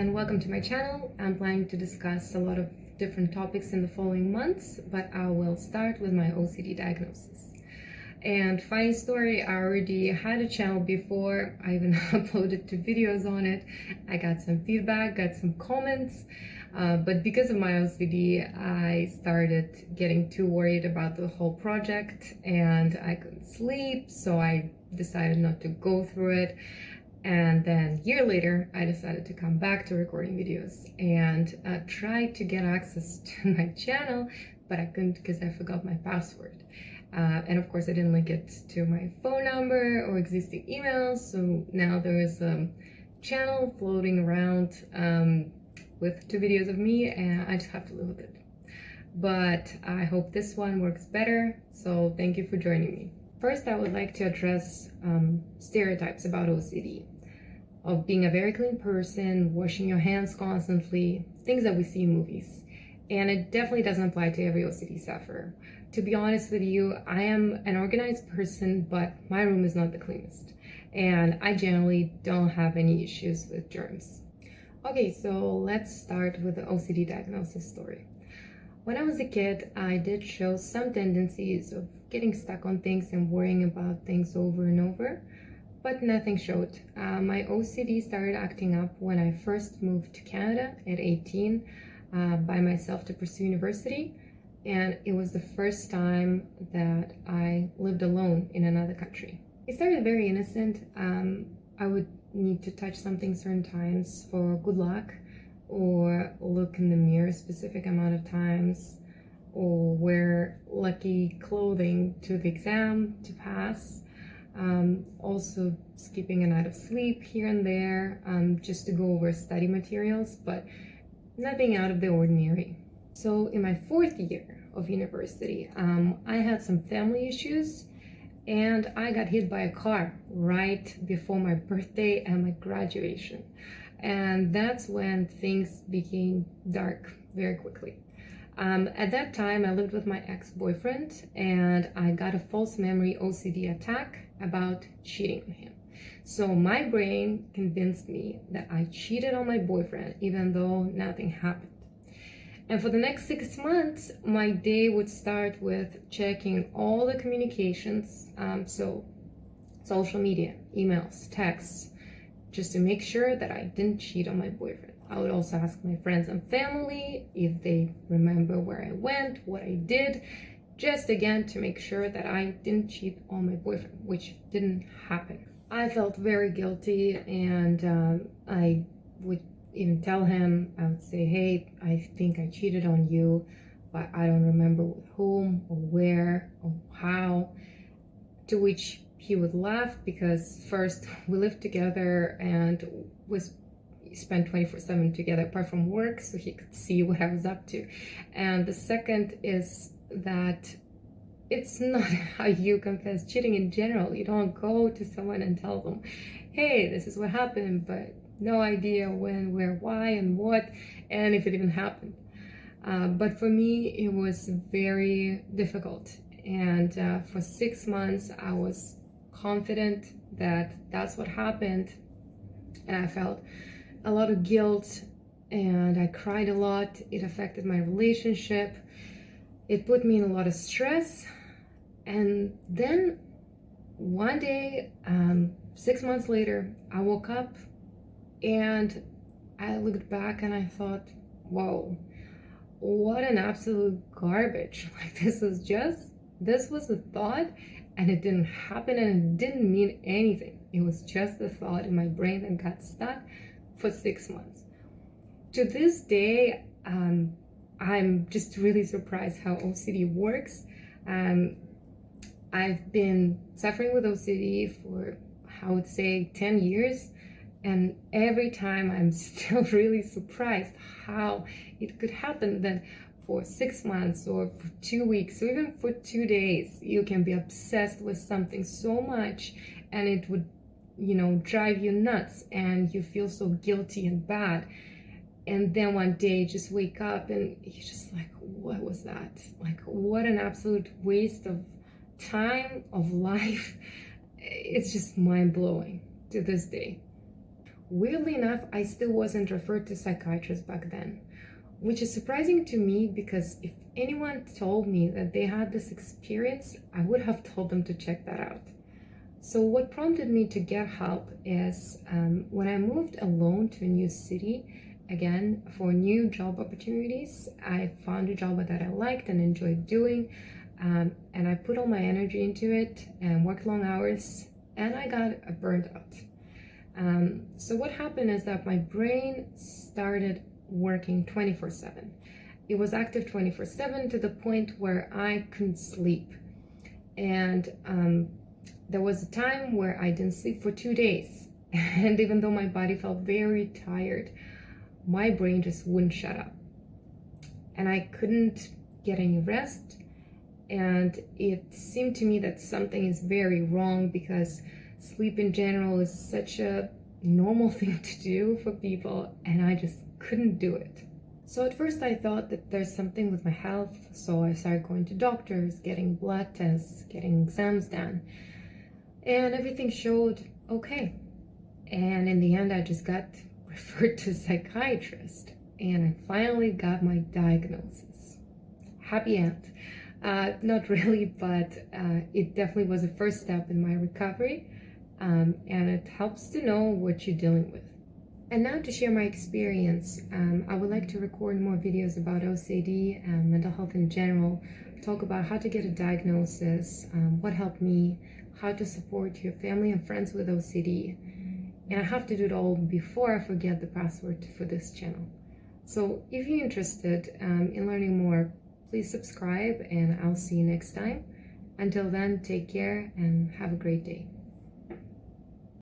and welcome to my channel. I'm planning to discuss a lot of different topics in the following months, but I will start with my OCD diagnosis. And funny story, I already had a channel before. I even uploaded 2 videos on it. I got some feedback, got some comments, but because of my OCD, I started getting too worried about the whole project and I couldn't sleep, so I decided not to go through it. And then a year later, I decided to come back to recording videos and tried to get access to my channel, but I couldn't because I forgot my password. And of course, I didn't link it to my phone number or existing emails. So now there is a channel floating around with 2 videos of me, and I just have to live with it. But I hope this one works better. So thank you for joining me. First, I would like to address stereotypes about OCD, of being a very clean person, washing your hands constantly, things that we see in movies. And it definitely doesn't apply to every OCD sufferer. To be honest with you, I am an organized person, but my room is not the cleanest. And I generally don't have any issues with germs. Okay, so let's start with the OCD diagnosis story. When I was a kid, I did show some tendencies of getting stuck on things and worrying about things over and over, but nothing showed. My OCD started acting up when I first moved to Canada at 18 by myself to pursue university, and it was the first time that I lived alone in another country. It started very innocent. I would need to touch something certain times for good luck, or look in the mirror a specific amount of times, or wear lucky clothing to the exam to pass. Also skipping a night of sleep here and there, just to go over study materials, but nothing out of the ordinary. So in my 4th year of university, I had some family issues, and I got hit by a car right before my birthday and my graduation. And that's when things became dark very quickly. At that time, I lived with my ex-boyfriend, and I got a false memory OCD attack about cheating on him. So my brain convinced me that I cheated on my boyfriend, even though nothing happened. And for the next 6 months, my day would start with checking all the communications, so social media, emails, texts, just to make sure that I didn't cheat on my boyfriend. I would also ask my friends and family if they remember where I went, what I did, just again to make sure that I didn't cheat on my boyfriend, which didn't happen. I felt very guilty, and I would even tell him, I would say, hey, I think I cheated on you, but I don't remember with whom or where or how, to which he would laugh, because first, we lived together and spent 24/7 together apart from work, so he could see what I was up to. And the second is that it's not how you confess cheating in general. You don't go to someone and tell them, hey, this is what happened, but no idea when, where, why, and what, and if it even happened. But for me, it was very difficult. And for 6 months, I was confident that that's what happened, and I felt a lot of guilt, and I cried a lot. It affected my relationship. It put me in a lot of stress. And then one day, 6 months later, I woke up and I looked back and I thought, whoa, what an absolute garbage. Like, this was a thought, and it didn't happen, and it didn't mean anything. It was just a thought in my brain that got stuck for 6 months. To this day, I'm just really surprised how OCD works. I've been suffering with OCD for, I would say, 10 years, and every time I'm still really surprised how it could happen that for 6 months or for 2 weeks or even for 2 days, you can be obsessed with something so much, and it would, drive you nuts, and you feel so guilty and bad. And then one day you just wake up and you're just like, what was that? Like, what an absolute waste of time, of life. It's just mind-blowing to this day. Weirdly enough, I still wasn't referred to psychiatrists back then, which is surprising to me because if anyone told me that they had this experience, I would have told them to check that out. So what prompted me to get help is when I moved alone to a new city, again, for new job opportunities, I found a job that I liked and enjoyed doing, and I put all my energy into it and worked long hours, and I got burned out. So what happened is that my brain started working 24/7. It was active 24/7 to the point where I couldn't sleep. And there was a time where I didn't sleep for 2 days. And even though my body felt very tired, my brain just wouldn't shut up. And I couldn't get any rest. And it seemed to me that something is very wrong because sleep in general is such a normal thing to do for people, and I just couldn't do it. So at first I thought that there's something with my health, so I started going to doctors, getting blood tests, getting exams done, and everything showed okay. And in the end I just got referred to a psychiatrist, and I finally got my diagnosis. Happy end. Not really, but it definitely was a first step in my recovery, and it helps to know what you're dealing with. And now to share my experience, I would like to record more videos about OCD and mental health in general, talk about how to get a diagnosis, what helped me, how to support your family and friends with OCD. And I have to do it all before I forget the password for this channel. So if you're interested in learning more, please subscribe, and I'll see you next time. Until then, take care and have a great day.